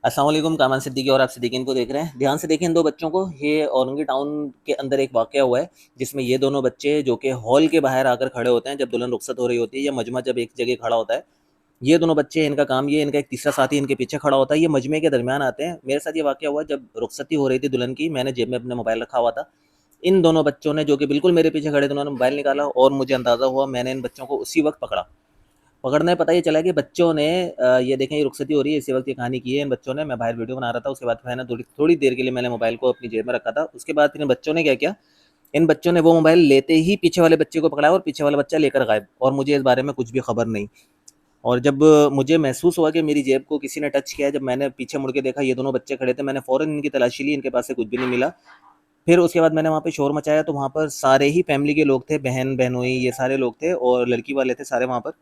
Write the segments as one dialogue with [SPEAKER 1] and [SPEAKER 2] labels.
[SPEAKER 1] अस्सलाम वालेकुम, कामन सिद्दीकी और आप सिद्दीकी इनको देख रहे हैं। ध्यान से देखें इन दो बच्चों को। ये औरंगी टाउन के अंदर एक वाक़या हुआ है, जिसमें ये दोनों बच्चे जो कि हॉल के बाहर आकर खड़े होते हैं, जब दुल्हन रुखसत हो रही होती है या मजमा जब एक जगह खड़ा होता है। ये दोनों बच्चे, इनका काम ये है, इनका एक तीसरा साथी इनके पीछे खड़ा होता है, ये मजमे के दरमियान आते हैं। मेरे साथ ये वाक़या हुआ जब रुखसती हो रही थी दुल्हन की, मैंने जेब में अपना मोबाइल रखा हुआ था। इन दोनों बच्चों ने, जो कि बिल्कुल मेरे पीछे खड़े थे, उन्होंने मोबाइल निकाला और मुझे अंदाज़ा हुआ, मैंने इन बच्चों को उसी वक़्त पकड़ा। पकड़ने पता ये चला कि बच्चों ने ये देखें, ये रुखसती हो रही है, इसी वक्त ये कहानी की है इन बच्चों ने। मैं बाहर वीडियो बना रहा था, उसके बाद मैंने थोड़ी थोड़ी देर के लिए मैंने मोबाइल को अपनी जेब में रखा था। उसके बाद फिर इन बच्चों ने क्या किया, इन बच्चों ने वो मोबाइल लेते ही पीछे वाले बच्चे को पकड़ा और पीछे वाला बच्चा लेकर गायब, और मुझे इस बारे में कुछ भी खबर नहीं। और जब मुझे महसूस हुआ कि मेरी जेब को किसी ने टच किया है, जब मैंने पीछे मुड़ के देखा, ये दोनों बच्चे खड़े थे, मैंने फ़ौरन इनकी तलाशी ली, इनके पास से कुछ भी नहीं मिला। फिर उसके बाद मैंने वहाँ पे शोर मचाया, तो वहाँ पर सारे ही फैमिली के लोग थे, बहन बहनोई ये सारे लोग थे और लड़की वाले थे सारे वहाँ पर।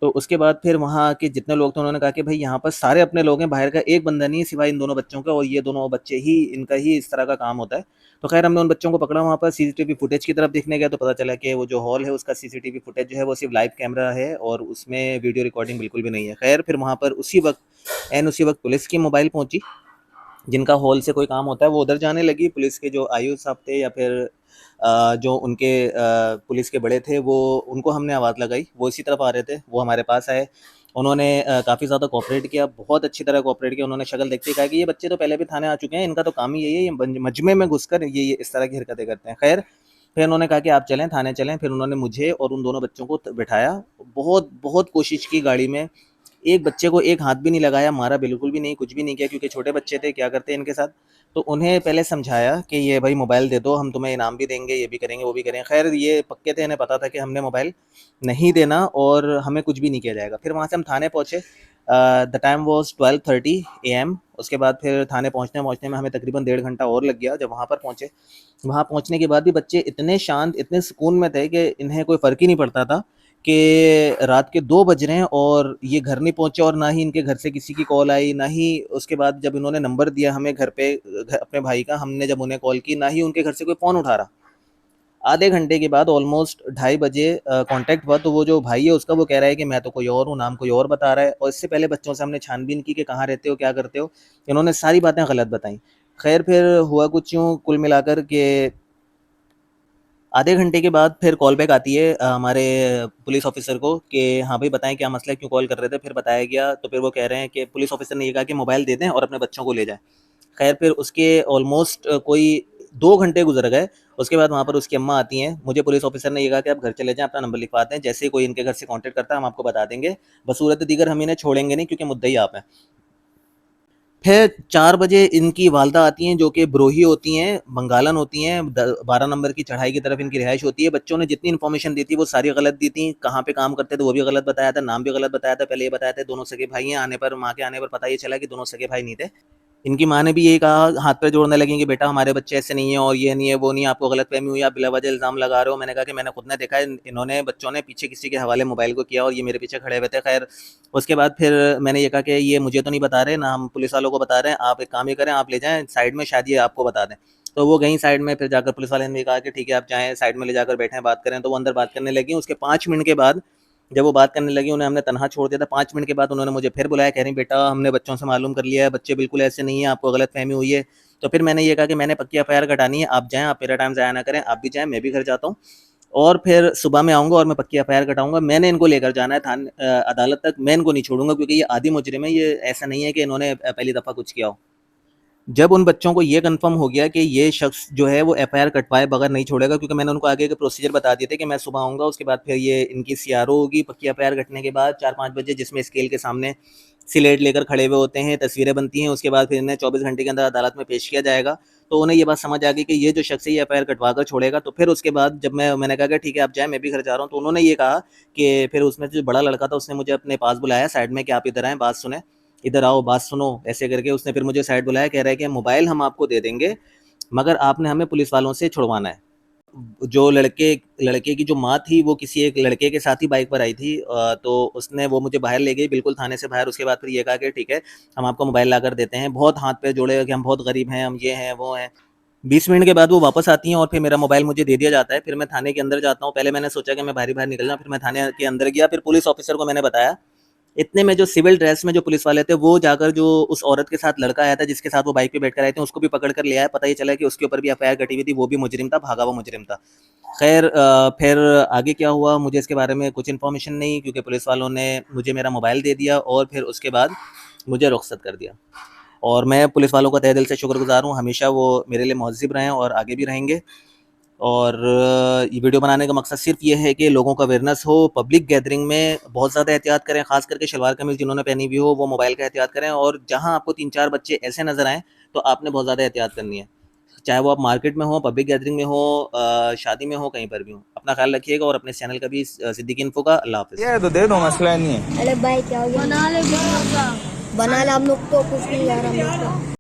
[SPEAKER 1] तो उसके बाद फिर वहाँ के जितने लोग थे, उन्होंने कहा कि भाई यहाँ पर सारे अपने लोग हैं, बाहर का एक बंदा नहीं है सिवाय इन दोनों बच्चों का, और ये दोनों बच्चे ही, इनका ही इस तरह का काम होता है। तो खैर हमने उन बच्चों को पकड़ा, वहाँ पर सीसीटीवी फुटेज की तरफ देखने गया तो पता चला कि वो जो हॉल है उसका सीसीटीवी फुटेज जो है वो सिर्फ लाइव कैमरा है और उसमें वीडियो रिकॉर्डिंग बिल्कुल भी नहीं है। खैर फिर वहाँ पर उसी वक्त पुलिस की मोबाइल पहुँची। जिनका हॉल से कोई काम होता है वो उधर जाने लगी। पुलिस के जो आयु साहब थे या फिर जो उनके पुलिस के बड़े थे, वो उनको हमने आवाज़ लगाई, वो इसी तरफ आ रहे थे, वो हमारे पास आए। उन्होंने काफ़ी ज़्यादा कोऑपरेट किया, बहुत अच्छी तरह कोऑपरेट किया। उन्होंने शक्ल देखते ही कहा कि ये बच्चे तो पहले भी थाने आ चुके हैं, इनका तो काम ही यही है, ये मजमे में घुसकर ये इस तरह की हरकतें करते हैं। खैर फिर उन्होंने कहा कि आप चलें, थाने चलें। फिर उन्होंने मुझे और उन दोनों बच्चों को बिठाया। बहुत बहुत कोशिश की गाड़ी में, एक बच्चे को एक हाथ भी नहीं लगाया, मारा बिल्कुल भी नहीं, कुछ भी नहीं किया, क्योंकि छोटे बच्चे थे, क्या करते इनके साथ। तो उन्हें पहले समझाया कि ये भाई मोबाइल दे दो, हम तुम्हें इनाम भी देंगे, ये भी करेंगे वो भी करेंगे। खैर ये पक्के थे, इन्हें पता था कि हमने मोबाइल नहीं देना और हमें कुछ भी नहीं किया जाएगा। फिर वहाँ से हम थाने पहुँचे। The time was 12:30 AM। उसके बाद फिर थाने पहुँचने पहुँचने में हमें तकरीबन 1.5 घंटा और लग गया। जब वहाँ पर पहुँचे, वहाँ पहुँचने के बाद भी बच्चे इतने शांत, इतने सुकून में थे कि इन्हें कोई फ़र्क ही नहीं पड़ता था कि रात के 2 बज रहे हैं और ये घर नहीं पहुँचे, और ना ही इनके घर से किसी की कॉल आई, ना ही उसके बाद जब इन्होंने नंबर दिया हमें घर पे अपने भाई का, हमने जब उन्हें कॉल की, ना ही उनके घर से कोई फ़ोन उठा रहा। आधे घंटे के बाद ऑलमोस्ट 2:30 बजे कॉन्टैक्ट हुआ, तो वो जो भाई है उसका, वो कह रहा है कि मैं तो कोई और हूँ, नाम कोई और बता रहा है। और इससे पहले बच्चों से हमने छानबीन की कि कहाँ रहते हो, क्या करते हो। इन्होंने सारी बातें गलत बताई। खैर फिर हुआ कुछ यूँ कुल मिलाकर के आधे घंटे के बाद फिर कॉल बैक आती है हमारे पुलिस ऑफिसर को कि हाँ भाई बताएं क्या मसला है, क्यों कॉल कर रहे थे। फिर बताया गया, तो फिर वो कह रहे हैं कि पुलिस ऑफिसर ने ये कहा कि मोबाइल दे दें और अपने बच्चों को ले जाएं। खैर फिर उसके ऑलमोस्ट कोई 2 घंटे गुजर गए। उसके बाद वहाँ पर उसकी अम्मा आती हैं। मुझे पुलिस ऑफिसर ने ये कहा कि आप घर चले जाएं, अपना नंबर लिखवाते हैं, जैसे ही कोई इनके घर से कॉन्टैक्ट करता है हम आपको बता देंगे, बसूरत दीगर हम इन्हें छोड़ेंगे नहीं, क्योंकि मुद्दई आप हैं। फिर 4 बजे इनकी वालदा आती हैं, जो कि ब्रोही होती हैं, बंगालन होती हैं। 12 नंबर की चढ़ाई की तरफ इनकी रिहाइश होती है। बच्चों ने जितनी इन्फॉर्मेशन दी थी वो सारी गलत दी थी। कहाँ पे काम करते थे वो भी गलत बताया था, नाम भी गलत बताया था। पहले ये बताया था दोनों सगे भाई हैं, आने पर, माँ के आने पर पता ये चला कि दोनों सगे भाई नहीं थे। इनकी माँ ने भी यही कहा, हाथ पे जोड़ने लगी कि बेटा हमारे बच्चे ऐसे नहीं है और ये नहीं है वो नहीं है, आपको गलतफहमी हुई, आप बिलावजह इल्ज़ाम लगा रहे हो। मैंने कहा कि मैंने खुद ने देखा है, इन्होंने, बच्चों ने पीछे किसी के हवाले मोबाइल को किया और ये मेरे पीछे खड़े हुए थे। खैर उसके बाद फिर मैंने ये कहा कि ये मुझे तो नहीं बता रहे, ना हम पुलिस वालों को बता रहे हैं, आप एक काम ही करें, आप ले जाएं साइड में, शायद ये आपको बता दें। तो वो गई साइड में। फिर जाकर पुलिस वाले ने भी कहा कि ठीक है आप जाएँ साइड में, ले जाकर बैठें, बात करें। तो वो अंदर बात करने लगी। उसके 5 मिनट के बाद जब वो बात करने लगी, उन्हें हमने तनहा छोड़ दिया था। 5 मिनट के बाद उन्होंने मुझे फिर बुलाया, कह रही बेटा हमने बच्चों से मालूम कर लिया है, बच्चे बिल्कुल ऐसे नहीं है, आपको गलतफहमी हुई है। तो फिर मैंने ये कहा कि मैंने पक्की एफआईआर कटानी है, आप जाएँ, आप मेरा टाइम ज़ाया ना करें, आप भी जाएँ, मैं भी घर जाता हूँ और फिर सुबह मैं आऊँगा और मैं पक्की एफआईआर कटाऊँगा। मैंने इनको लेकर जाना है अदालत तक, मैं इनको नहीं छोड़ूँगा, क्योंकि ये आदी मुजरिम है। ये ऐसा नहीं है कि इन्होंने पहली दफ़ा कुछ किया हो। जब उन बच्चों को ये कंफर्म हो गया कि ये शख्स जो है वो एफआईआर कटवाए बगैर नहीं छोड़ेगा, क्योंकि मैंने उनको आगे के प्रोसीजर बता दिए थे कि मैं सुबह आऊँगा, उसके बाद फिर ये इनकी सीआरओ होगी पक्की एफआईआर कटने के बाद 4-5 बजे, जिसमें स्केल के सामने स्लेट लेकर खड़े हुए होते हैं, तस्वीरें बनती हैं। उसके बाद फिर इन्हें 24 घंटे के अंदर अदालत में पेश किया जाएगा। तो उन्हें ये बात समझ आ गई कि ये जो शख्स है ये एफआईआर कटवा कर छोड़ेगा। तो फिर उसके बाद जब मैंने कहा कि ठीक है आप जाएँ, मैं भी घर जा रहा हूँ, तो उन्होंने ये कहा कि फिर उसमें जो बड़ा लड़का था उसने मुझे अपने पास बुलाया साइड में कि आप इधर आएँ, बात सुनें, इधर आओ बात सुनो, ऐसे करके उसने फिर मुझे साइड बुलाया, कह रहा है कि मोबाइल हम आपको दे देंगे, मगर आपने हमें पुलिस वालों से छुड़वाना है। जो लड़के लड़के की जो माँ थी वो किसी एक लड़के के साथ ही बाइक पर आई थी। तो उसने वो मुझे बाहर ले गई, बिल्कुल थाने से बाहर। उसके बाद फिर ये कहा कि ठीक है हम आपको मोबाइल ला कर देते हैं। बहुत हाथ पे जोड़े कि हम बहुत गरीब हैं, हम ये हैं वो हैं। 20 मिनट के बाद वो वापस आती हैं और फिर मेरा मोबाइल मुझे दे दिया जाता है। फिर मैं थाने के अंदर जाता हूँ। पहले मैंने सोचा कि मैं बाहरी बाहर निकल जाऊँ, फिर मैं थाने के अंदर गया। फिर पुलिस ऑफिसर को मैंने बताया इतने में जो सिविल ड्रेस में जो पुलिस वाले थे वो जाकर जो उस औरत के साथ लड़का आया था जिसके साथ वो बाइक पे बैठकर आए थे उसको भी पकड़ कर ले आया। पता ये चला कि उसके ऊपर भी एफआईआर कटी हुई थी, वो भी मुजरिम था, भागा हुआ मुजरिम था। खैर फिर आगे क्या हुआ मुझे इसके बारे में कुछ इन्फॉर्मेशन नहीं, क्योंकि पुलिस वालों ने मुझे मेरा मोबाइल दे दिया और फिर उसके बाद मुझे रुखसत कर दिया। और मैं पुलिस वालों का तहे दिल से शुक्रगुजार हूँ, हमेशा वो मेरे लिए मुअज़्ज़िब रहे हैं और आगे भी रहेंगे। और ये वीडियो बनाने का मकसद सिर्फ ये है कि लोगों का अवेयरनेस हो, पब्लिक गैदरिंग में बहुत ज़्यादा एहतियात करें, ख़ास करके शलवार कमीज़ जिन्होंने पहनी हुई हो वो मोबाइल का एहतियात करें, और जहाँ आपको 3-4 बच्चे ऐसे नज़र आएँ तो आपने बहुत ज़्यादा एहतियात करनी है। चाहे वो आप मार्केट में हो, पब्लिक गैदरिंग में हो, शादी में हो, कहीं पर भी हो। अपना ख्याल रखिएगा और अपने चैनल का भी सिद्दीकी इन्फो का। अल्लाह हाफ़िज़।
[SPEAKER 2] ये तो दे दो, मसला नहीं है।
[SPEAKER 3] अरे भाई क्या हो गया? बना ले वीडियो का। बना ले, हम लोग तो कुछ नहीं यार, हम लोग तो